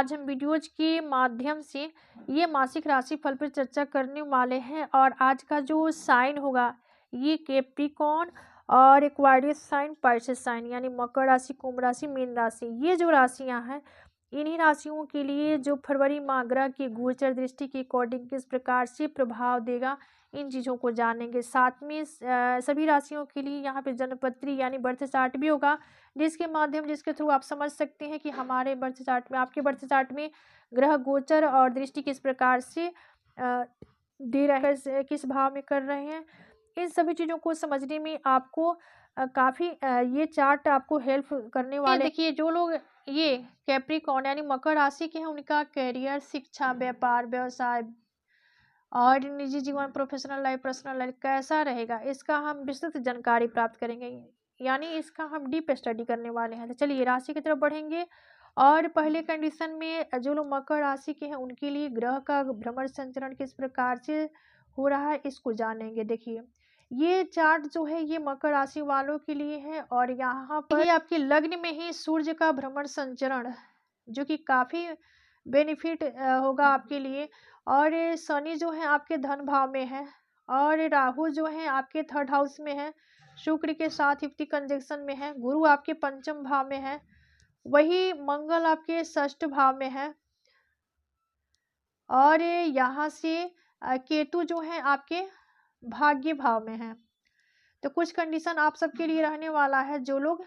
आज हम वीडियोज के माध्यम से ये मासिक राशि फल पर चर्चा करने वाले हैं। और आज का जो साइन होगा ये कैप्रिकॉर्न और एक्वारियस साइन, पाइसेस साइन यानी मकर राशि, कुंभ राशि, मीन राशि, ये जो राशियां हैं इन्हीं राशियों के लिए जो फरवरी माह ग्रह की गोचर दृष्टि के अकॉर्डिंग किस प्रकार से प्रभाव देगा, इन चीज़ों को जानेंगे। साथ में सभी राशियों के लिए यहाँ पे जन्मपत्री यानी बर्थ चार्ट भी होगा, जिसके थ्रू आप समझ सकते हैं कि हमारे बर्थ चार्ट में, आपके बर्थ चार्ट में ग्रह गोचर और दृष्टि किस प्रकार से दे रहे हैं, किस भाव में कर रहे हैं। इन सभी चीज़ों को समझने में आपको काफ़ी ये चार्ट आपको हेल्प करने वाले। देखिए, जो लोग ये कैप्रिकॉर्न यानी मकर राशि के हैं उनका करियर, शिक्षा, व्यापार, व्यवसाय और निजी जीवन, प्रोफेशनल लाइफ, पर्सनल लाइफ कैसा रहेगा, इसका हम विस्तृत जानकारी प्राप्त करेंगे, यानी इसका हम डीप स्टडी करने वाले हैं। तो चलिए राशि की तरफ बढ़ेंगे। और पहले कंडीशन में जो लोग मकर राशि के हैं उनके लिए ग्रह का भ्रमण संचरण किस प्रकार से हो रहा है इसको जानेंगे। देखिए, ये चार्ट जो है ये मकर राशि वालों के लिए है और यहाँ पर ये आपके लग्न में ही सूर्य का भ्रमण संचरण जो कि काफ़ी बेनिफिट होगा आपके लिए। और शनि जो है आपके धन भाव में है और राहु जो है आपके थर्ड हाउस में है, शुक्र के साथ युक्ति कंजक्शन में है, गुरु आपके पंचम भाव में है, वही मंगल आपके षष्ठ भाव में है और यहाँ से केतु जो है आपके भाग्य भाव में है। तो कुछ कंडीशन आप सबके लिए रहने वाला है। जो लोग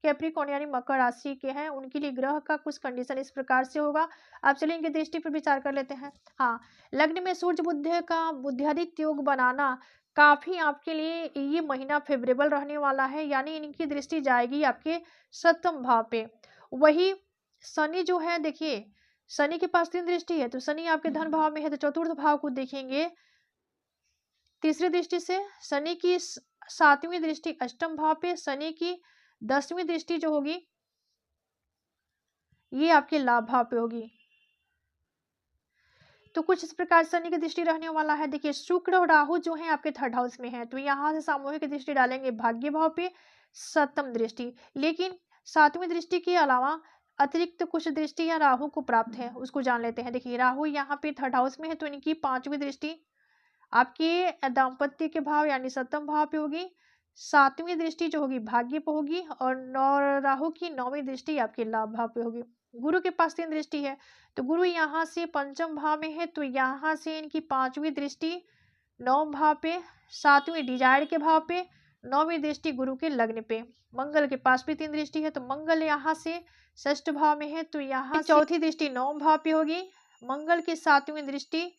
कैप्रिकॉर्न यानी मकर राशि के हैं उनके लिए ग्रह का कुछ कंडीशन इस प्रकार से होगा। आप चलिए इनकी दृष्टि पर विचार कर लेते हैं। हाँ, लग्न में सूर्य बुध का बुद्धियादित्य योग बनाना काफी आपके लिए ये महीना फेवरेबल रहने वाला है, यानी इनकी दृष्टि जाएगी आपके सप्तम भाव पे। वही शनि जो है, देखिए शनि के पास 3 दृष्टि है, तो शनि आपके धन भाव में है, तो चतुर्थ भाव को देखेंगे तीसरी दृष्टि से। शनि की 7वीं दृष्टि अष्टम भाव पे, शनि की 10वीं दृष्टि जो होगी ये आपके लाभ भाव पे होगी। तो कुछ इस प्रकार शनि की दृष्टि रहने वाला है। देखिए, शुक्र और राहु जो है आपके थर्ड हाउस में है, तो यहाँ से सामूहिक दृष्टि डालेंगे भाग्य भाव पे, सप्तम दृष्टि। लेकिन 7वीं दृष्टि के अलावा अतिरिक्त कुछ दृष्टियां राहु को प्राप्त है, उसको जान लेते हैं। देखिए, राहु यहाँ पे थर्ड हाउस में है, तो इनकी 5वीं दृष्टि आपके दाम्पत्य के भाव यानी सप्तम भाव पे होगी, 7वीं दृष्टि जो होगी भाग्य पे होगी और राहु की 9वीं दृष्टि आपके लाभ भाव पे होगी। गुरु के पास 3 दृष्टि है, तो गुरु यहाँ से पंचम भाव में है, तो यहाँ से इनकी 5वीं दृष्टि 9 भाव पे, 7वीं डिजायर के भाव पे, 9वीं दृष्टि गुरु के लग्न पे। मंगल के पास भी 3 दृष्टि है, तो मंगल यहाँ से षष्ठ भाव में है, तो यहाँ चौथी दृष्टि 9 भाव पे होगी। मंगल की 7वीं दृष्टि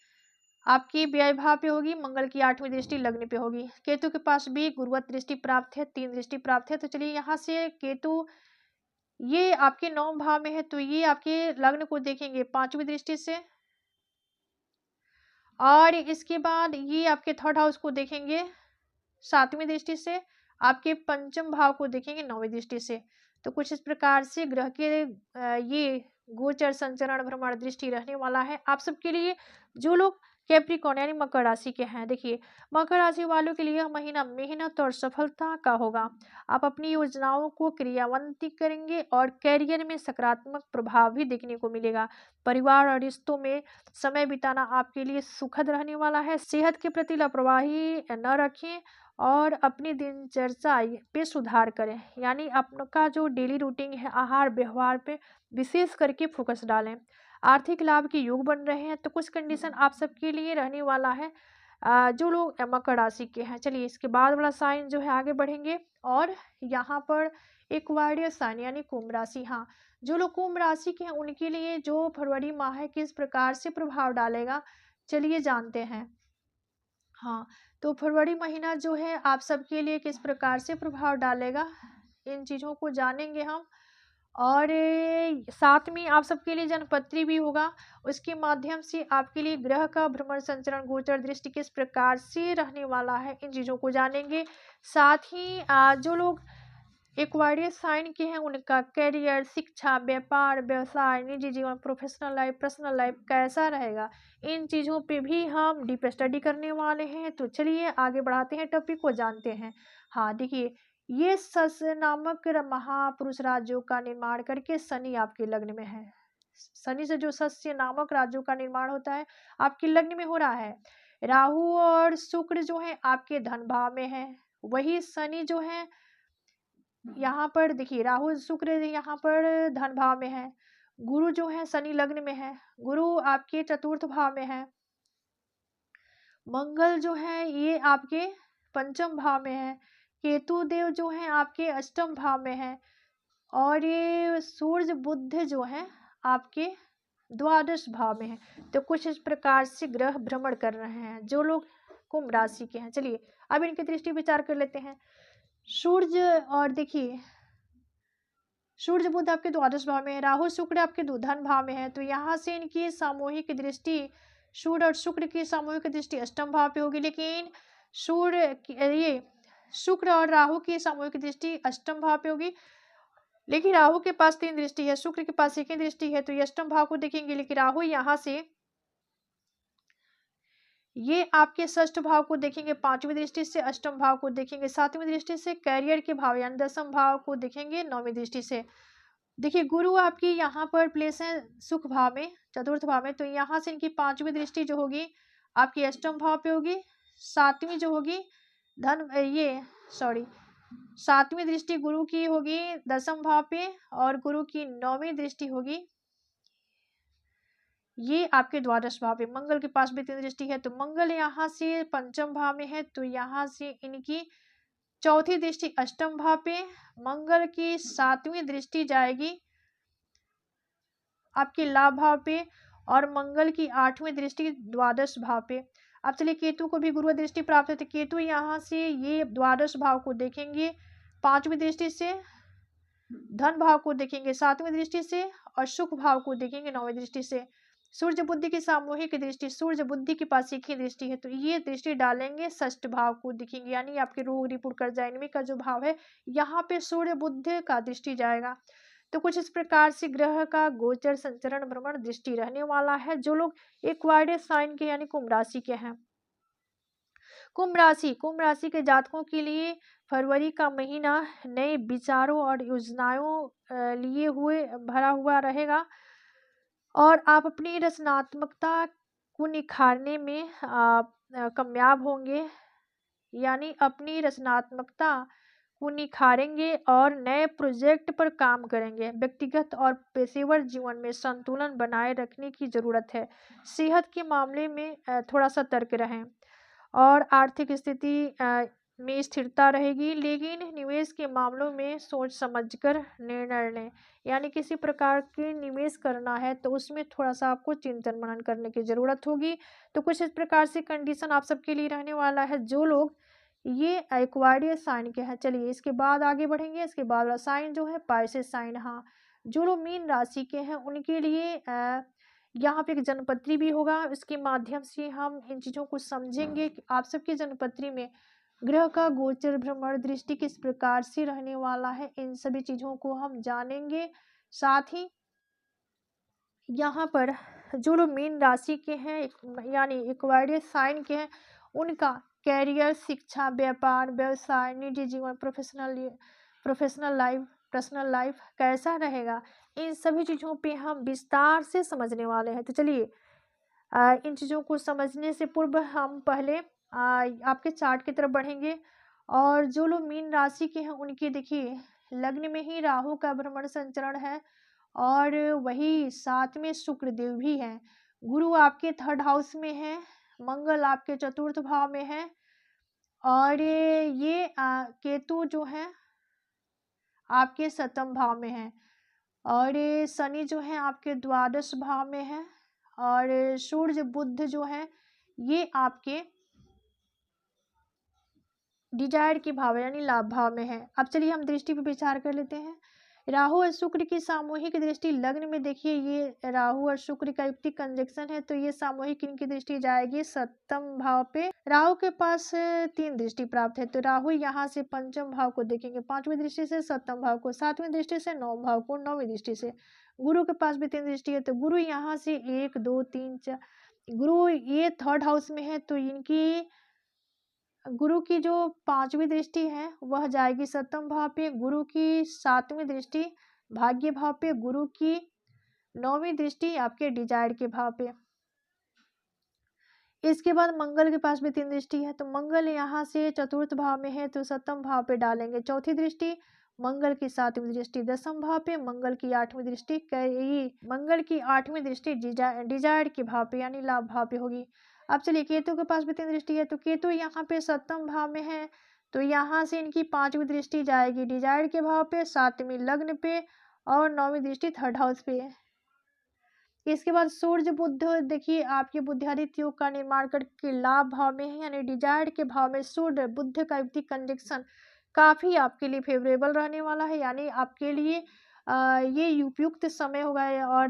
आपकी व्यय भाव पे होगी, मंगल की 8वीं दृष्टि लग्न पे होगी। केतु के पास भी गुरुवत दृष्टि प्राप्त है, 3 दृष्टि प्राप्त है। तो चलिए यहाँ से केतु ये आपके 9 भाव में है, तो ये आपके लग्न को देखेंगे 5वीं दृष्टि से और इसके बाद ये आपके थर्ड हाउस को देखेंगे 7वीं दृष्टि से, आपके पंचम भाव को देखेंगे 9वीं दृष्टि से। तो कुछ इस प्रकार से ग्रह के ये गोचर संचरण भ्रमण दृष्टि रहने वाला है आप सबके लिए जो लोग कैप्रिकॉर्न यानी मकर राशि के हैं। देखिए, मकर राशि वालों के लिए यह महीना मेहनत और सफलता का होगा। आप अपनी योजनाओं को क्रियान्वित करेंगे और कैरियर में सकारात्मक प्रभाव भी देखने को मिलेगा। परिवार और रिश्तों में समय बिताना आपके लिए सुखद रहने वाला है। सेहत के प्रति लापरवाही न रखें और अपनी दिनचर्या पे सुधार करें, यानी आपका जो डेली रूटीन है आहार व्यवहार पे विशेष करके फोकस डालें। आर्थिक लाभ के योग बन रहे हैं, तो कुछ कंडीशन आप सबके लिए रहने वाला है जो लोग मकर राशि के हैं। चलिए इसके बाद वाला साइन जो है आगे बढ़ेंगे और यहाँ पर एक्वारियस साइन यानी कुंभ राशि। हाँ, जो लोग कुंभ राशि के हैं उनके लिए जो फरवरी माह है किस प्रकार से प्रभाव डालेगा, चलिए जानते हैं। हाँ, तो फरवरी महीना जो है आप सबके लिए किस प्रकार से प्रभाव डालेगा, इन चीज़ों को जानेंगे हम। और साथ में आप सबके लिए जनपत्री भी होगा, उसके माध्यम से आपके लिए ग्रह का भ्रमण संचरण गोचर दृष्टि किस प्रकार से रहने वाला है, इन चीज़ों को जानेंगे। साथ ही जो लोग एक्वारियस साइन के हैं उनका करियर, शिक्षा, व्यापार, व्यवसाय, निजी जीवन, प्रोफेशनल लाइफ, पर्सनल लाइफ कैसा रहेगा, इन चीज़ों पे भी हम डीप स्टडी करने वाले हैं। तो चलिए आगे बढ़ाते हैं, टॉपिक को जानते हैं। हाँ, देखिए, ये सस नामक महापुरुष राज्यों का निर्माण करके शनि आपके लग्न में है। शनि से जो सस्य नामक राज्यों का निर्माण होता है आपके लग्न में हो रहा है। राहु और शुक्र जो है आपके धन भाव में है, वही शनि जो है यहाँ पर देखिए राहु शुक्र यहाँ पर धन भाव में है, गुरु जो है शनि लग्न में है, गुरु आपके चतुर्थ भाव में है, मंगल जो है ये आपके पंचम भाव में है, केतु देव जो है आपके अष्टम भाव में है, और ये सूर्य बुध जो है आपके द्वादश भाव में है। तो कुछ इस प्रकार से ग्रह भ्रमण कर रहे हैं जो लोग कुंभ राशि के हैं। चलिए अब इनकी दृष्टि विचार कर लेते हैं। सूर्य और देखिए सूर्य बुध आपके द्वादश भाव में है, राहु शुक्र आपके धन भाव में है, तो यहाँ से इनकी सामूहिक दृष्टि सूर्य और शुक्र की सामूहिक दृष्टि अष्टम भाव पे होगी, लेकिन ये शुक्र और राहु की सामूहिक दृष्टि अष्टम भाव पे होगी, लेकिन राहु के पास 3 दृष्टि है, शुक्र के पास 1 ही दृष्टि है, तो ये अष्टम भाव को देखेंगे, लेकिन राहु यहाँ से ये आपके षष्ठ भाव को देखेंगे, 5वीं दृष्टि से अष्टम भाव को देखेंगे, 7वीं दृष्टि से कैरियर के भाव यानी 10वीं भाव को देखेंगे, 9वीं दृष्टि से। देखिए गुरु आपकी यहाँ पर प्लेस है सुख भाव में, चतुर्थ भाव में, तो यहाँ से इनकी 5वीं दृष्टि जो होगी आपकी अष्टम भाव पे होगी, 7वीं जो होगी सातवीं दृष्टि गुरु की होगी 10वें भाव पे, और गुरु की 9वीं दृष्टि होगी ये आपके द्वादश भाव पे। मंगल के पास भी 3 दृष्टि है, तो मंगल यहाँ से पंचम भाव में है, तो यहाँ से इनकी चौथी दृष्टि अष्टम भाव पे, मंगल की 7वीं दृष्टि जाएगी आपके लाभ भाव पे, और मंगल की 8वीं दृष्टि द्वादश भाव पे। अब चलिए केतु को भी गुरु दृष्टि प्राप्त है, तो केतु यहाँ से ये द्वादश भाव को देखेंगे 5वीं दृष्टि से, धन भाव को देखेंगे 7वीं दृष्टि से, और सुख भाव को देखेंगे 9वीं दृष्टि से। सूर्य बुद्धि की सामूहिक दृष्टि, सूर्य बुद्धि के पास 1 ही दृष्टि है, तो ये दृष्टि डालेंगे षष्ठ भाव को दिखेंगे, यानी आपके रोग रिपुट कर्जा इनमें का जो भाव है यहाँ पे सूर्य बुद्धि का दृष्टि जाएगा। तो कुछ इस प्रकार से ग्रह का गोचर संचरण भ्रमण दृष्टि रहने वाला है जो लोग एक्वायर्ड साइन के यानी कुंभ राशि के हैं। कुंभ राशि के जातकों के लिए फरवरी का महीना नए विचारों और योजनाओं लिए हुए भरा हुआ रहेगा, और आप अपनी रचनात्मकता को निखारने में कामयाब होंगे, यानी अपनी रचनात्मकता को निखारेंगे और नए प्रोजेक्ट पर काम करेंगे। व्यक्तिगत और पेशेवर जीवन में संतुलन बनाए रखने की जरूरत है। सेहत के मामले में थोड़ा सतर्क रहें, और आर्थिक स्थिति में स्थिरता रहेगी, लेकिन निवेश के मामलों में सोच समझकर निर्णय लें, यानी किसी प्रकार के निवेश करना है तो उसमें थोड़ा सा आपको चिंतन मनन करने की ज़रूरत होगी। तो कुछ इस प्रकार से कंडीशन आप सबके लिए रहने वाला है जो लोग ये एक्वायर्ड साइन के हैं। चलिए इसके बाद आगे बढ़ेंगे। इसके बाद वाला साइन जो है पाइसेस साइन। हाँ, जो लोग मीन राशि के हैं उनके लिए यहाँ पे एक जनपत्री भी होगा, इसके माध्यम से हम इन चीज़ों को समझेंगे कि आप सबकी जनपत्री में ग्रह का गोचर भ्रमण दृष्टि किस प्रकार से रहने वाला है, इन सभी चीज़ों को हम जानेंगे। साथ ही यहाँ पर जो लोग मीन राशि के हैं यानी एक्वायर्ड साइन के हैं उनका कैरियर, शिक्षा, व्यापार, व्यवसाय, निजी जीवन, पर्सनल लाइफ कैसा रहेगा, इन सभी चीज़ों पे हम विस्तार से समझने वाले हैं। तो चलिए इन चीज़ों को समझने से पूर्व हम पहले आपके चार्ट की तरफ बढ़ेंगे। और जो लोग मीन राशि के हैं उनकी देखिए लग्न में ही राहु का भ्रमण संचरण है, और वही साथ में शुक्र देव भी हैं। गुरु आपके 3rd हाउस में है, मंगल आपके चतुर्थ भाव में है, और ये केतु जो है आपके 7म भाव में है, और शनि जो है आपके द्वादश भाव में है, और सूर्य बुध जो है ये आपके डिजायर के भाव यानी लाभ भाव में है। अब चलिए हम दृष्टि पे विचार कर लेते हैं। राहु और शुक्र की सामूहिक दृष्टि लग्न में देखिए, ये राहु और शुक्र का युक्ति कंजक्शन है, तो ये सामूहिक इनकी दृष्टि जाएगी 7म भाव पे। राहु के पास 3 दृष्टि प्राप्त है, तो राहु यहाँ से 5म भाव को देखेंगे, 5वीं दृष्टि से 7म भाव को, 7वीं दृष्टि से 9 भाव को, 9वीं दृष्टि से। गुरु के पास भी 3 दृष्टि है, तो गुरु यहाँ से 1 2 3 4, गुरु ये 3rd हाउस में है, तो इनकी गुरु की जो 5वीं दृष्टि है वह जाएगी 7म भाव पे, गुरु की 7वीं दृष्टि भाग्य भाव पे, गुरु की 9वीं दृष्टि आपके डिजायर्ड के भाव पे। इसके बाद मंगल के पास भी 3 दृष्टि है, तो मंगल यहाँ से चतुर्थ भाव में है तो सप्तम भाव पे डालेंगे। चौथी दृष्टि मंगल की 7वीं दृष्टि दसम भाव पे, मंगल की 8वीं दृष्टि मंगल की 8वीं दृष्टि डिजायर्ड के भाव पे यानी लाभ भाव पे होगी। अब चलिए केतु के पास भी 3 दृष्टि है, तो केतु यहाँ पे सप्तम भाव में है, तो यहाँ से इनकी 5वीं दृष्टि जाएगी डिजायर्ड के भाव पे, 7वीं लग्न पे और 9वीं दृष्टि थर्ड हाउस पे है। इसके बाद सूर्य बुध देखिए आपके बुद्धिआदित्य योग का निर्माण करके लाभ भाव में है यानी डिजायर्ड के भाव में सूर्य बुध का युक्ति कंजक्शन काफी आपके लिए फेवरेबल रहने वाला है, यानी आपके लिए ये उपयुक्त समय होगा। और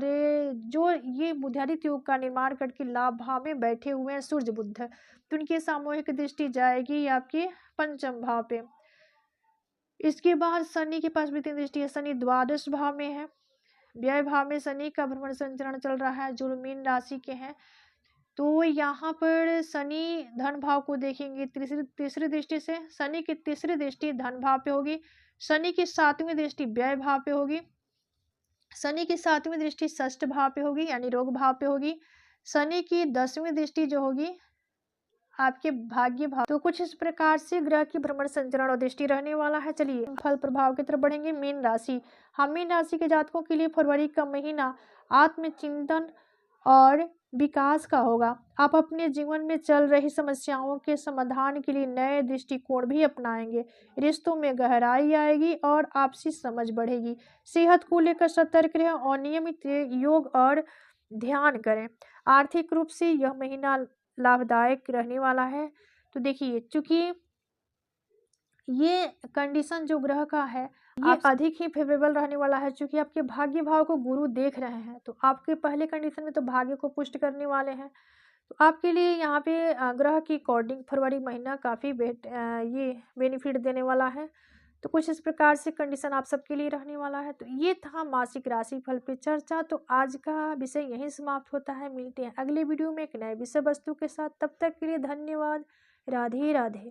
जो ये बुद्धिआदित्य योग का निर्माण करके लाभ भाव में बैठे हुए हैं सूर्य बुध, तो उनकी सामूहिक दृष्टि जाएगी आपके पंचम भाव पे। इसके बाद शनि के पास भी 3 दृष्टि है, शनि द्वादश भाव में है, व्यय भाव में शनि का भ्रमण संचरण चल रहा है जो मीन राशि के हैं, तो यहाँ पर शनि धन भाव को देखेंगे तीसरी दृष्टि से। शनि की तीसरी दृष्टि धन भाव पे होगी, शनि की 7वीं दृष्टि व्यय भाव पे होगी, शनि की 7वीं दृष्टि षष्ठ भाव पे होगी यानी रोग भाव पे होगी, शनि की 10वीं दृष्टि जो होगी आपके भाग्य भाव। तो कुछ इस प्रकार से ग्रह की भ्रमण संचरण और दृष्टि रहने वाला है। चलिए फल प्रभाव की तरफ बढ़ेंगे। मीन राशि, हम मीन राशि के जातकों के लिए फरवरी का महीना आत्मचिंतन और विकास का होगा। आप अपने जीवन में चल रही समस्याओं के समाधान के लिए नए दृष्टिकोण भी अपनाएंगे, रिश्तों में गहराई आएगी और आपसी समझ बढ़ेगी। सेहत को लेकर सतर्क रहें और नियमित योग और ध्यान करें। आर्थिक रूप से यह महीना लाभदायक रहने वाला है। तो देखिए चूंकि ये कंडीशन जो ग्रह का है ये अधिक ही फेवरेबल रहने वाला है, क्योंकि आपके भाग्य भाव को गुरु देख रहे हैं, तो आपके पहले कंडीशन में तो भाग्य को पुष्ट करने वाले हैं। तो आपके लिए यहाँ पे ग्रह की अकॉर्डिंग फरवरी महीना काफ़ी ये बेनिफिट देने वाला है। तो कुछ इस प्रकार से कंडीशन आप सबके लिए रहने वाला है। तो ये था मासिक राशि फल पे चर्चा। तो आज का विषय यहीं समाप्त होता है। मिलते हैं अगले वीडियो में एक नए विषय वस्तु के साथ। तब तक के लिए धन्यवाद। राधे राधे।